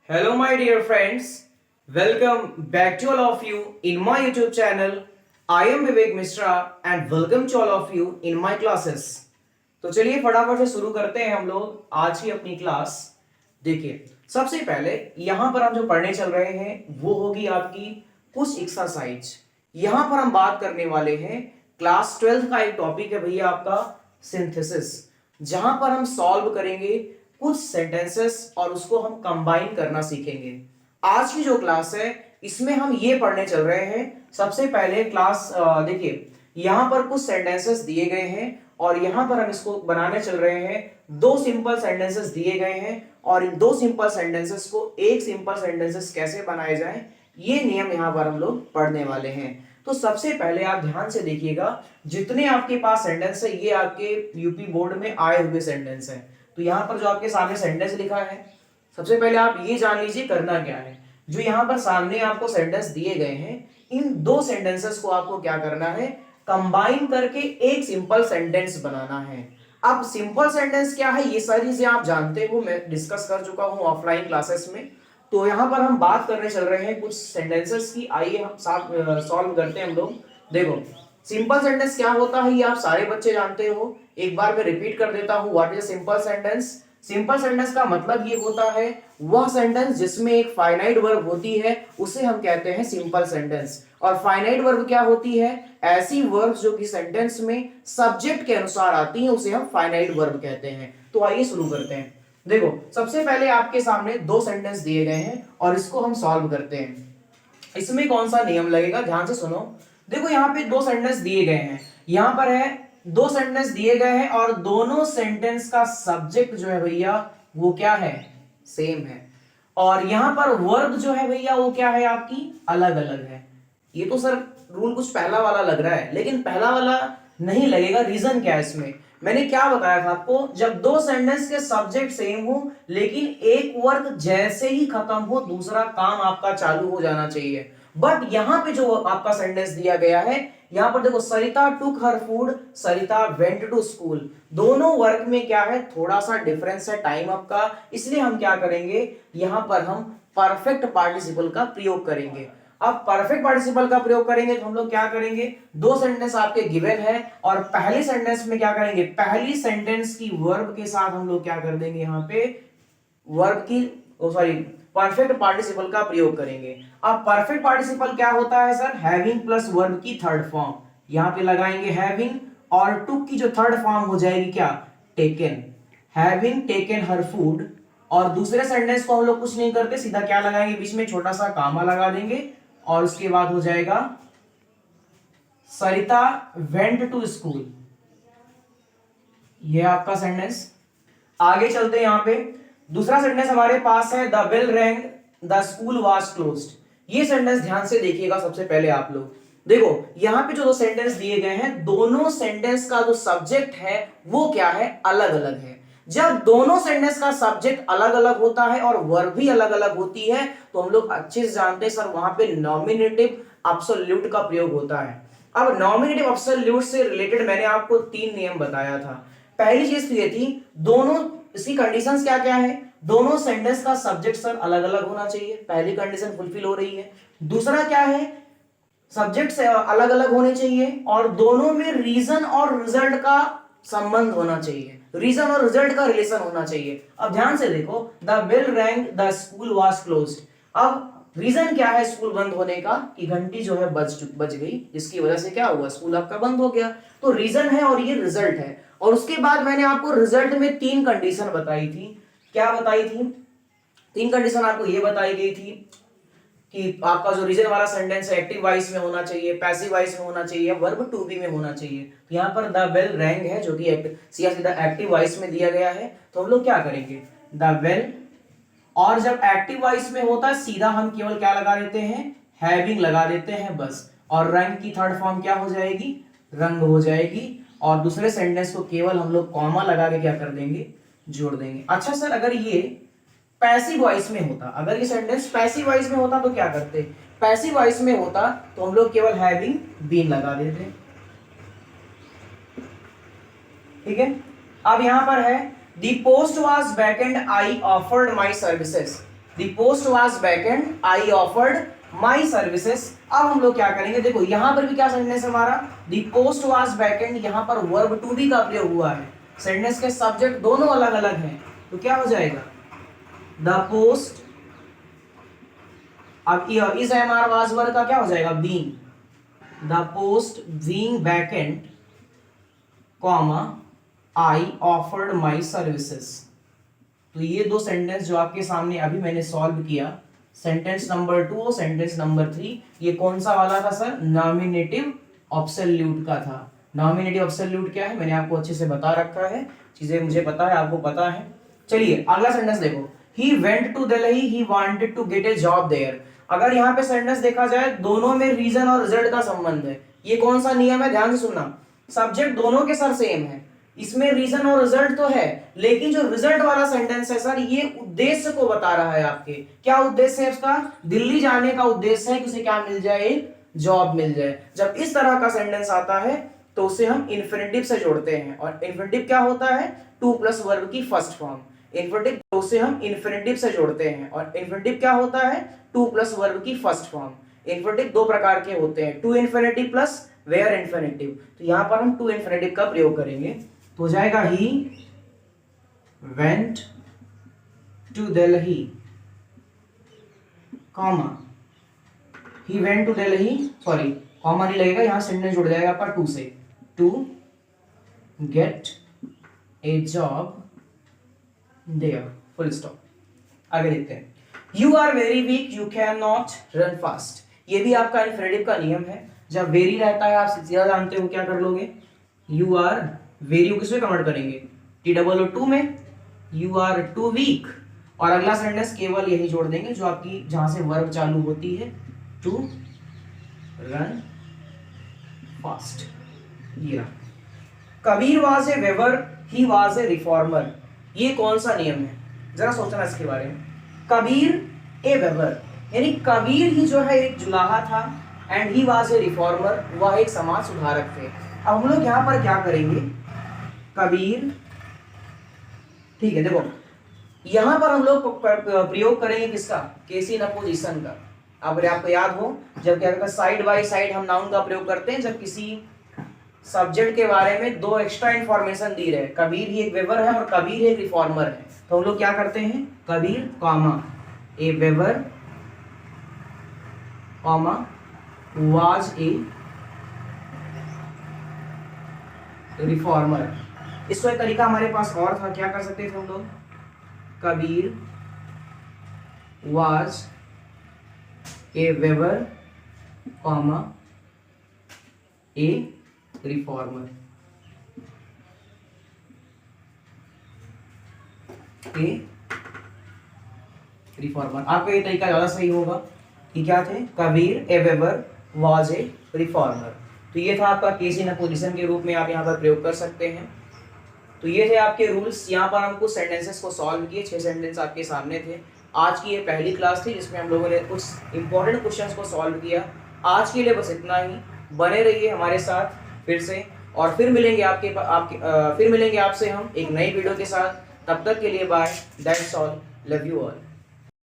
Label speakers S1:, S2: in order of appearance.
S1: Hello, my dear friends. Welcome back to all of you in my YouTube channel. I am Vivek Mishra and welcome to all of you in my classes. तो चलिए फटाफट से शुरू करते हैं हम लोग आज की अपनी क्लास। देखिए सबसे पहले यहां पर हम जो पढ़ने चल रहे हैं वो होगी आपकी कुछ एक्सरसाइज। यहां पर हम बात करने वाले हैं क्लास 12 का एक टॉपिक है भैया आपका सिंथेसिस, जहां पर हम सॉल्व करेंगे कुछ सेंटेंसेस और उसको हम कंबाइन करना सीखेंगे। आज की जो क्लास है इसमें हम ये पढ़ने चल रहे हैं। सबसे पहले क्लास देखिए यहां पर कुछ सेंटेंसेस दिए गए हैं और यहां पर हम इसको बनाने चल रहे हैं। दो सिंपल सेंटेंसेस दिए गए हैं और इन दो सिंपल सेंटेंसेस को एक सिंपल सेंटेंसेस कैसे बनाए जाए ये नियम यहां पर हम लोग पढ़ने वाले हैं। तो सबसे पहले आप ध्यान से देखिएगा, जितने आपके पास सेंटेंस है ये आपके यूपी बोर्ड में आए हुए सेंटेंस है। तो यहाँ पर जो आपके सामने सेंटेंस लिखा है, सबसे पहले आप ये जान लीजिए करना क्या है। जो यहाँ पर सामने आपको सेंटेंस दिए गए हैं, इन दो सेंटेंसेस को आपको क्या करना है, कंबाइन करके एक सिंपल सेंटेंस बनाना है। अब सिंपल सेंटेंस क्या है ये सारी चीजें आप जानते हो, मैं डिस्कस कर चुका हूं ऑफलाइन क्लासेस में। तो यहाँ पर हम बात करने चल रहे हैं कुछ सेंटेंसेस की। आइए हम साथ सॉल्व करते हैं हम लोग। देखो सिंपल सेंटेंस क्या होता है ये आप सारे बच्चे जानते हो। एक बार मैं रिपीट कर देता हूं, what is simple sentence. Simple sentence का मतलब ये होता है वह सेंटेंस जिसमें एक फाइनाइट वर्ब होती है उसे हम कहते हैं सिंपल सेंटेंस। और फाइनाइट वर्ब क्या होती है, ऐसी वर्ब जो कि सेंटेंस में सब्जेक्ट के अनुसार आती है उसे हम फाइनाइट वर्ब कहते हैं। तो आइए शुरू करते हैं। देखो सबसे पहले आपके सामने दो सेंटेंस दिए गए हैं और इसको हम सॉल्व करते हैं। इसमें कौन सा नियम लगेगा ध्यान से सुनो। देखो यहाँ पे दो सेंटेंस दिए गए हैं, यहाँ पर है दो सेंटेंस दिए गए हैं और दोनों सेंटेंस का सब्जेक्ट जो है भैया वो क्या है, सेम है। और यहां पर वर्ब जो है भैया वो क्या है आपकी अलग अलग है। ये तो सर रूल कुछ पहला वाला लग रहा है, लेकिन पहला वाला नहीं लगेगा। रीजन क्या है इसमें, मैंने क्या बताया था आपको, जब दो सेंटेंस के सब्जेक्ट सेम हो लेकिन एक वर्ग जैसे ही खत्म हो दूसरा काम आपका चालू हो जाना चाहिए। बट यहां पे जो आपका सेंटेंस दिया गया है, यहां पर देखो Sarita took her food, Sarita went to school. दोनों वर्ग में क्या है, थोड़ा सा डिफरेंस है टाइम अप का, इसलिए हम क्या करेंगे यहां पर हम परफेक्ट पार्टिसिपल का प्रयोग करेंगे। अब परफेक्ट पार्टिसिपल का प्रयोग करेंगे तो हम लोग क्या करेंगे, दो सेंटेंस आपके गिवन है और पहले सेंटेंस में क्या करेंगे, पहली सेंटेंस की वर्ब के साथ हम लोग क्या कर देंगे, यहाँ पे वर्ब की सॉरी परफेक्ट पार्टिसिपल का प्रयोग करेंगे। अब परफेक्ट पार्टिसिपल क्या होता है सर, हैविंग प्लस वर्ब की थर्ड फॉर्म। यहां पे लगाएंगे हैविंग और टुक की जो थर्ड फॉर्म हो जाएगी क्या, टेकन। हैविंग टेकन हर फूड। और दूसरे सेंटेंस को हम लोग कुछ नहीं करते, सीधा क्या लगाएंगे, बीच में छोटा सा कामा लगा देंगे और उसके बाद हो जाएगा सरिता वेंट टू स्कूल। ये आपका सेंटेंस। आगे चलते हैं, यहां पे दूसरा सेंटेंस हमारे पास है the bell rang the school was closed. ये सेंटेंस ध्यान से देखिएगा। सबसे पहले आप लोग देखो यहां पे जो दो सेंटेंस दिए गए हैं, दोनों सेंटेंस का जो सब्जेक्ट है वो क्या है, अलग अलग है। जब दोनों सेंटेंस का सब्जेक्ट अलग अलग होता है और वर्ब भी अलग अलग होती है तो हम लोग अच्छे से जानते हैं सर वहां पे नॉमिनेटिव एब्सोल्यूट का प्रयोग होता है। अब नॉमिनेटिव एब्सोल्यूट से रिलेटेड मैंने आपको तीन नियम बताया था। पहली चीज तो ये थी, दोनों इसकी कंडीशंस क्या क्या है, दोनों सेंटेंस का सब्जेक्ट सर अलग अलग होना चाहिए, पहली कंडीशन फुलफिल हो रही है। दूसरा क्या है, सब्जेक्ट से अलग अलग होने चाहिए और दोनों में रीजन और रिजल्ट का संबंध होना चाहिए, रीजन और रिजल्ट का रिलेशन होना चाहिए। अब ध्यान से देखो, the bell rang the school was closed. अब रीजन क्या है स्कूल बंद होने का, कि घंटी जो है बज गई, जिसकी वजह से क्या हुआ, स्कूल आपका बंद हो गया। तो रीजन है और ये रिजल्ट है। और उसके बाद मैंने आपको रिजल्ट में तीन कंडीशन बताई थी। क्या बताई थी, तीन कंडीशन आपको ये बताई गई थी कि आपका जो रीजन वाला सेंटेंस है एक्टिव वॉइस में होना चाहिए, पैसिव वॉइस में होना चाहिए, वर्ब टू बी में होना चाहिए। तो यहाँ पर द बेल रैंग है जो कि सीधा सीधा एक्टिव वॉइस में दिया गया है। तो हम लोग क्या करेंगे, द बेल, और जब एक्टिव वॉइस में होता है सीधा हम केवल क्या लगा देते हैं, हैविंग लगा देते हैं बस। और रंग की थर्ड फॉर्म क्या हो जाएगी, रंग हो जाएगी। और दूसरे सेंटेंस को केवल हम लोग कॉमा लगा के क्या कर देंगे, जोड़ देंगे। अच्छा सर अगर ये पैसिव वॉइस में होता, अगर ये सेंटेंस पैसिव वॉइस में होता तो क्या करते, पैसिव वॉइस में होता तो हम लोग केवल हैविंग बीन लगा देते। ठीक है। अब यहां पर है the post was vacant, I offered my services. The post was vacant, I offered my services. अब हम लोग क्या करेंगे, देखो यहां पर भी क्या सेंटेंस हमारा, द पोस्ट वाज वैकेंट, यहां पर वर्ब टू बी का प्रयोग हुआ है, सेंटेंस के सब्जेक्ट दोनों अलग अलग हैं, तो क्या हो जाएगा, द पोस्ट, अब इस हमारा वाज वर्ब का क्या हो जाएगा, being, the post being vacant, comma I offered my services. तो ये दो सेंटेंस जो आपके सामने अभी मैंने सॉल्व किया, सेंटेंस नंबर 2 और सेंटेंस नंबर 3, ये कौन सा वाला था सर, नॉमिनेटिव ऑब्सोल्यूट का था। नॉमिनेटिव ऑब्सोल्यूट क्या है मैंने आपको अच्छे से बता रखा है, चीजें मुझे पता है, आपको पता है। चलिए अगला सेंटेंस देखो, he went to Delhi, he wanted to get a job there. अगर यहाँ पे सेंटेंस देखा जाए, दोनों में रीजन और रिजल्ट का संबंध है। ये कौन सा नियम है, ध्यान से सुनना, सब्जेक्ट दोनों के सर सेम है, इसमें रीजन और रिजल्ट तो है, लेकिन जो रिजल्ट वाला सेंटेंस है सर, ये उद्देश्य को बता रहा है आपके। क्या उद्देश्य है उसका, दिल्ली जाने का उद्देश्य है कि उसे क्या मिल जाए, एक जॉब मिल जाए। जब इस तरह का सेंटेंस आता है तो उसे हम इन्फिनिटिव से जोड़ते हैं, और इन्फिनिटिव क्या होता है, टू प्लस वर्ब की फर्स्ट फॉर्म। इन्फिनिटिव तो उसे हम इन्फिनिटिव से जोड़ते हैं, और इन्फिनिटिव क्या होता है, टू प्लस वर्ब की फर्स्ट फॉर्म। इन्फिनिटिव दो प्रकार के होते हैं, to infinitive plus bare infinitive. तो यहां पर हम टू इन्फिनिटिव का प्रयोग करेंगे, तो हो जाएगा he went to Delhi, comma he went to Delhi, sorry comma नहीं लगेगा, यहां सेंटेंस जुड़ जाएगा आपका टू से, to get a job there, full stop. आगे देखते हैं, you are very weak, you can not run fast. ये भी आपका इन्फिनिटिव का नियम है, जब वेरी रहता है आप सीधा जानते हो क्या कर लोगे, यू आर वेरी को किसमें कन्वर्ट करेंगे, टी डबल ओ टू में, यू आर टू वीक, और अगला सेंटेंस केवल यही जोड़ देंगे जो आपकी जहां से वर्ब चालू होती है, टू रन फास्ट। ये रहा, Kabir was a weaver, he was a reformer. ये कौन सा नियम है, जरा सोचना इसके बारे में। कबीर ए वेवर, यानी कबीर ही जो है एक जुलाहा था, and he was a reformer, वह एक समाज सुधारक थे। अब हम लोग यहाँ पर क्या करेंगे, कबीर, ठीक है देखो यहां पर हम लोग प्रयोग करेंगे किसका, केस इन अपोजिशन का। अगर आपको याद हो, जब क्या करते हैं साइड बाय साइड हम नाउन का प्रयोग करते हैं, जब किसी सब्जेक्ट के बारे में दो एक्स्ट्रा इंफॉर्मेशन दी रहे, कबीर ही एक वेवर है और कबीर एक रिफॉर्मर है, तो हम लोग क्या करते हैं, Kabir comma a weaver comma was a reformer. इसको एक तरीका हमारे पास और था, क्या कर सकते थे हम लोग, Kabir was a weaver comma a reformer, a reformer. आपको ये तरीका ज्यादा सही होगा कि क्या थे, Kabir a weaver was a reformer. तो ये था आपका केस इन अपोजिशन के रूप में आप यहाँ पर प्रयोग कर सकते हैं। तो ये थे आपके रूल्स, यहाँ पर हम कुछ सेंटेंसेस को सॉल्व किए, 6 सेंटेंस आपके सामने थे। आज की ये पहली क्लास थी जिसमें हम लोगों ने कुछ इंपॉर्टेंट क्वेश्चंस को सॉल्व किया। आज के लिए बस इतना ही, बने रहिए हमारे साथ फिर से, और फिर मिलेंगे आपसे हम एक नई वीडियो के साथ। तब तक के लिए bye, that's all, love you all.